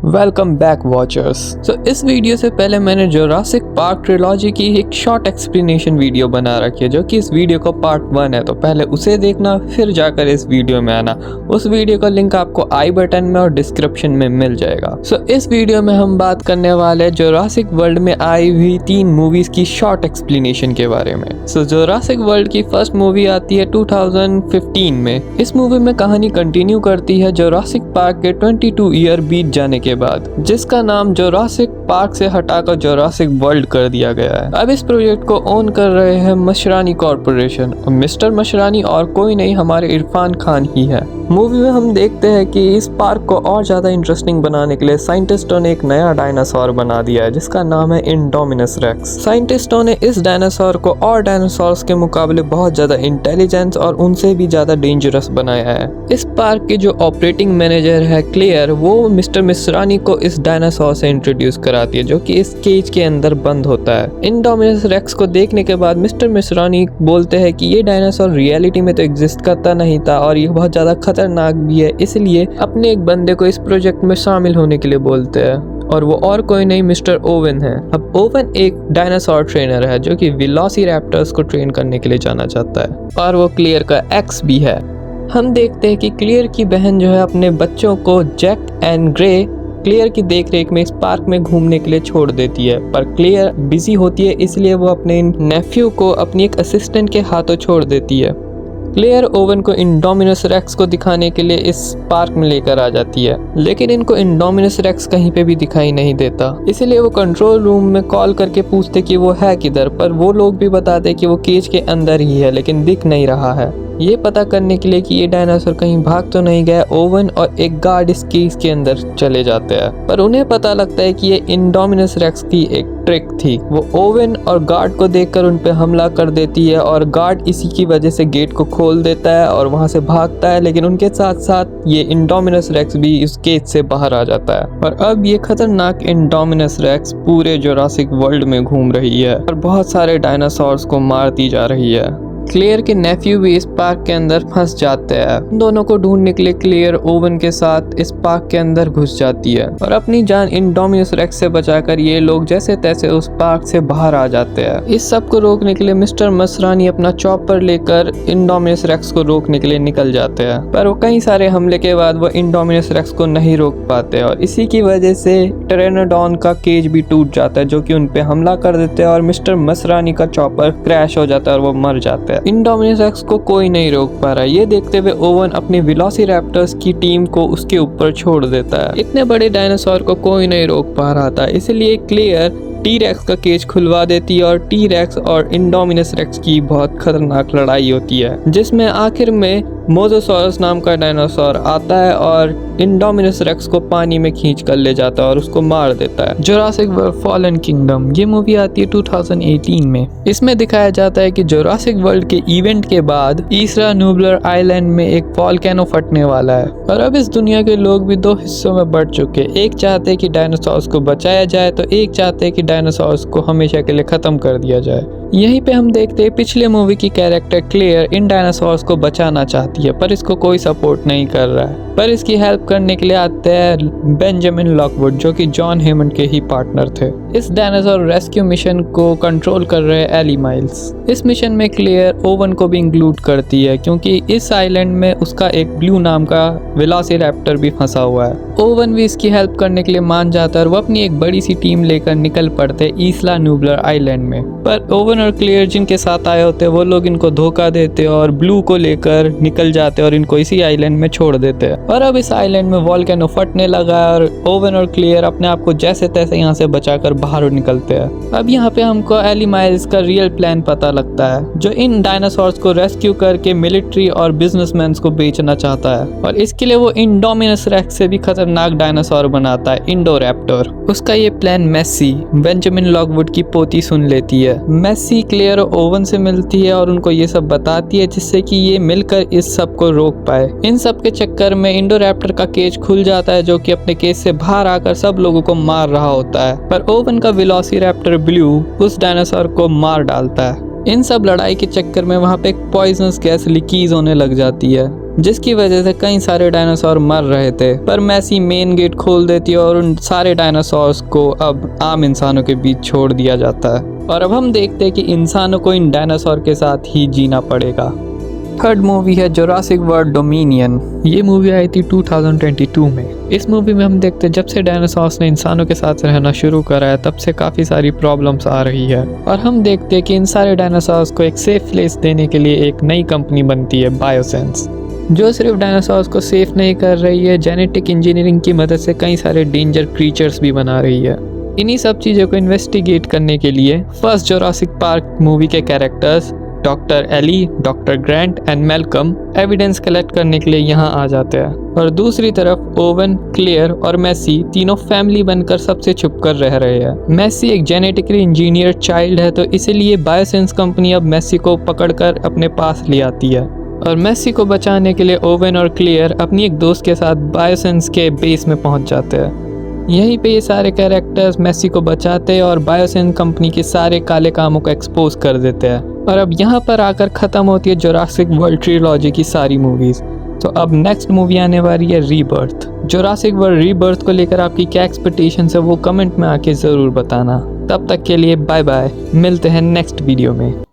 Welcome back watchers. सो इस video से पहले मैंने जुरासिक पार्क ट्रिलॉजी की एक शॉर्ट एक्सप्लेनेशन वीडियो बना रखी है जो कि इस वीडियो का पार्ट 1 है, तो पहले उसे देखना फिर जाकर इस वीडियो में आना। उस वीडियो का लिंक आपको आई बटन में और डिस्क्रिप्शन में मिल जाएगा। सो इस वीडियो में हम बात करने वाले हैं जुरासिक वर्ल्ड में आई हुई 3 मूवीज की शॉर्ट एक्सप्लेनेशन के बारे में। सो जुरासिक वर्ल्ड की फर्स्ट मूवी आती है 2015 में। इस मूवी में कहानी कंटिन्यू करती है जुरासिक पार्क के 22 ईयर बीत जाने के बाद, जिसका नाम जुरासिक पार्क से हटाकर जुरासिक वर्ल्ड कर दिया गया है। अब इस प्रोजेक्ट को ओन कर रहे हैं मशरानी कॉर्पोरेशन, और मिस्टर मशरानी और कोई नहीं हमारे इरफान खान ही है। मूवी में हम देखते हैं कि इस पार्क को और ज्यादा इंटरेस्टिंग बनाने के लिए साइंटिस्टों ने एक नया डायनासोर बना दिया है जिसका नाम है इंडोमिनस रेक्स। साइंटिस्टों ने इस डायनासोर को और डायनासोर्स के मुकाबले बहुत ज्यादा इंटेलिजेंस और उनसे भी ज्यादा डेंजरस बनाया है। इस पार्क के जो ऑपरेटिंग मैनेजर है क्लेयर, वो मिस्टर मिस्रानी को इस डायनासोर से इंट्रोड्यूस कराती है जो कि इस केज के अंदर बंद होता है। इंडोमिनस रेक्स को देखने के बाद मिस्टर मिस्रानी बोलते हैं कि ये डायनासोर रियलिटी में तो एग्जिस्ट करता नहीं था और ये बहुत ज्यादा खतरनाक भी है, इसलिए अपने एक बंदे को इस प्रोजेक्ट में शामिल होने के लिए बोलते हैं, और वो और कोई नहीं मिस्टर ओवन है। अब ओवन एक डायनासोर ट्रेनर है जो कि वेलोसिरैप्टर्स को ट्रेन करने के लिए जाना चाहता है, और वो क्लियर का एक्स भी है। हम देखते हैं कि क्लियर की बहन जो है अपने बच्चों को जैक एंड ग्रे क्लियर की देखरेख में इस पार्क में घूमने के लिए छोड़ देती है, पर क्लियर बिजी होती है इसलिए वो अपने नेफ्यू को अपनी एक असिस्टेंट के हाथों छोड़ देती है। क्लेयर ओवन को इंडोमिनस रेक्स को दिखाने के लिए इस पार्क में लेकर आ जाती है, लेकिन इनको इंडोमिनस रेक्स कहीं पे भी दिखाई नहीं देता, इसलिए वो कंट्रोल रूम में कॉल करके पूछते कि वो है किधर, पर वो लोग भी बताते कि वो केज के अंदर ही है लेकिन दिख नहीं रहा है। ये पता करने के लिए कि ये डायनासोर कहीं भाग तो नहीं गया, ओवन और एक गार्ड इस केज के अंदर चले जाते हैं, पर उन्हें पता लगता है कि ये इंडोमिनस रेक्स की एक ट्रिक थी। वो ओवन और गार्ड को देखकर उन पे हमला कर देती है और गार्ड इसी की वजह से गेट को खोल देता है और वहां से भागता है, लेकिन उनके साथ साथ ये इंडोमिनस रेक्स भी इस केज से बाहर आ जाता है। और अब ये खतरनाक इंडोमिनस रेक्स पूरे जुरासिक वर्ल्ड में घूम रही है और बहुत सारे डायनासोर्स को मारती जा रही है। क्लेयर के नेफ्यू भी इस पार्क के अंदर फंस जाते हैं। दोनों को ढूंढने के लिए क्लेयर ओवन के साथ इस पार्क के अंदर घुस जाती है और अपनी जान इंडोमिनस रेक्स से बचाकर ये लोग जैसे तैसे उस पार्क से बाहर आ जाते हैं। इस सब को रोकने के लिए मिस्टर मसरानी अपना चॉपर लेकर इंडोमिनस रेक्स को रोकने के लिए निकल जाते हैं, पर वो कई सारे हमले के बाद वो इंडोमिनस रेक्स को नहीं रोक पाते और इसी की वजह से टेरेनोडॉन का केज भी टूट जाता है जो कि उन पे हमला कर देते हैं और मिस्टर मसरानी का चॉपर क्रैश हो जाता है और वो मर जाता है। इंडोमिनस रेक्स को कोई नहीं रोक पा रहा। ये देखते हुए ओवन अपने वेलोसिरैप्टर्स की टीम को उसके ऊपर छोड़ देता है। इतने बड़े डायनासोर को कोई नहीं रोक पा रहा था, इसलिए क्लियर टी रेक्स का केज खुलवा देती है और टी रेक्स और इंडोमिनस रेक्स की बहुत खतरनाक लड़ाई होती है, जिसमें आखिर में मोजोसॉरस नाम का डायनासोर आता है और इंडोमिनस रेक्स को पानी में खींच कर ले जाता है और उसको मार देता है। जुरासिक वर्ल्ड फॉलन किंगडम ये मूवी आती है 2018 में। इसमें दिखाया जाता है कि जुरासिक वर्ल्ड के इवेंट के बाद ईसरा न्यूब्लर आइलैंड में एक वोल्केनो फटने वाला है और अब इस दुनिया के लोग भी 2 हिस्सों में बढ़ चुके। एक चाहते हैं कि डायनासोर्स को बचाया जाए तो एक चाहते हैं कि डायनासोर्स को हमेशा के लिए खत्म कर दिया जाए। यहीं पे हम देखते हैं पिछले मूवी की कैरेक्टर क्लेयर इन डायनासोर्स को बचाना चाहती है, पर इसको कोई सपोर्ट नहीं कर रहा है। पर इसकी हेल्प करने के लिए आते हैं बेंजामिन लॉकवुड जो कि जॉन हेमंड के ही पार्टनर थे। इस डायनासोर रेस्क्यू मिशन को कंट्रोल कर रहे एली माइल्स। इस मिशन में क्लेयर ओवन को भी इंक्लूड करती है क्योंकि इस आइलैंड में उसका एक ब्लू नाम का वेलोसिरैप्टर भी फंसा हुआ है। ओवन भी इसकी हेल्प करने के लिए मान जाता है और वो अपनी एक बड़ी सी टीम लेकर निकल पड़ते ईसला न्यूब्लर आइलैंड में, पर ओवन और क्लियर जिनके साथ आए होते हैं वो लोग इनको धोखा देते और ब्लू को लेकर निकल जाते और इनको इसी आइलैंड में छोड़ देते हैं। और अब इस आइलैंड में वोल्केनो फटने लगा और ओवन और क्लियर अपने आप को जैसे तैसे यहाँ से बचाकर बाहर निकलते हैं। अब यहाँ पे हमको एली माइल्स का रियल प्लान पता लगता है जो इन डायनासोर्स को रेस्क्यू करके मिलिट्री और बिजनेसमैन को बेचना चाहता है, और इसके लिए वो इंडोमिनस रेक्स से भी खतरनाक डायनासोर बनाता है इंडोरैप्टर। उसका ये प्लान मेसी बेंजामिन लॉकवुड की पोती सुन लेती है। मेसी क्लियर और ओवन से मिलती है और उनको ये सब बताती है जिससे कि ये मिलकर इस सब को रोक पाए। इन सब के चक्कर में इंडोरैप्टर का केज खुल जाता है जो कि अपने केज से बाहर आकर सब लोगों को मार रहा होता है, पर ओवन का वेलोसिरैप्टर ब्लू उस डायनासोर को मार डालता है। इन सब लड़ाई के चक्कर में वहाँ पे एक पॉइजनस गैस लीकेज होने लग जाती है जिसकी वजह से कई सारे डायनासोर मर रहे थे। पर मैसी मेन गेट खोल देती है और उन सारे डायनासोर्स को अब आम इंसानों के बीच छोड़ दिया जाता है और अब हम देखते हैं कि इंसानों को इन डायनासोर के साथ ही जीना पड़ेगा। थर्ड मूवी है जुरासिक वर्ल्ड डोमिनियन। ये मूवी आई थी 2022 में। इस मूवी में हम देखते हैं जब से डायनासोर्स ने इंसानों के साथ रहना शुरू करा है तब से काफ़ी सारी प्रॉब्लम्स आ रही है और हम देखते हैं कि इन सारे डायनासोर्स को एक सेफ प्लेस देने के लिए एक नई कंपनी बनती है बायोसेंस, जो सिर्फ डायनासोर्स को सेफ नहीं कर रही है, जेनेटिक इंजीनियरिंग की मदद से कई सारे डेंजर क्रीचर्स भी बना रही है। इन्हीं सब चीज़ों को इन्वेस्टिगेट करने के लिए फर्स्ट जुरासिक पार्क मूवी के characters doctor Ellie, doctor Grant and Malcolm evidence collect करने के लिए यहाँ आ जाते हैं और दूसरी तरफ ओवन, क्लेयर और मैसी तीनों फैमिली बनकर सबसे छुप कर रह रहे हैं। मैसी एक जेनेटिकली इंजीनियर चाइल्ड है तो इसीलिए बायोसेंस कंपनी अब मैसी को पकड़कर अपने पास ले आती है और मैसी को बचाने के लिए ओवन और क्लेयर अपनी एक दोस्त के साथ बायोसेंस के बेस में पहुंच जाते हैं। यहीं पे ये सारे कैरेक्टर्स मैसी को बचाते हैं और बायोसेंस कंपनी के सारे काले कामों को एक्सपोज कर देते हैं और अब यहाँ पर आकर ख़त्म होती है जुरासिक वर्ल्ड ट्रिलॉजी की सारी मूवीज़। तो अब नेक्स्ट मूवी आने वाली है रीबर्थ। जुरासिक वर्ल्ड रीबर्थ को लेकर आपकी क्या एक्सपेक्टेशंस है वो कमेंट में आके ज़रूर बताना। तब तक के लिए बाय बाय, मिलते हैं नेक्स्ट वीडियो में।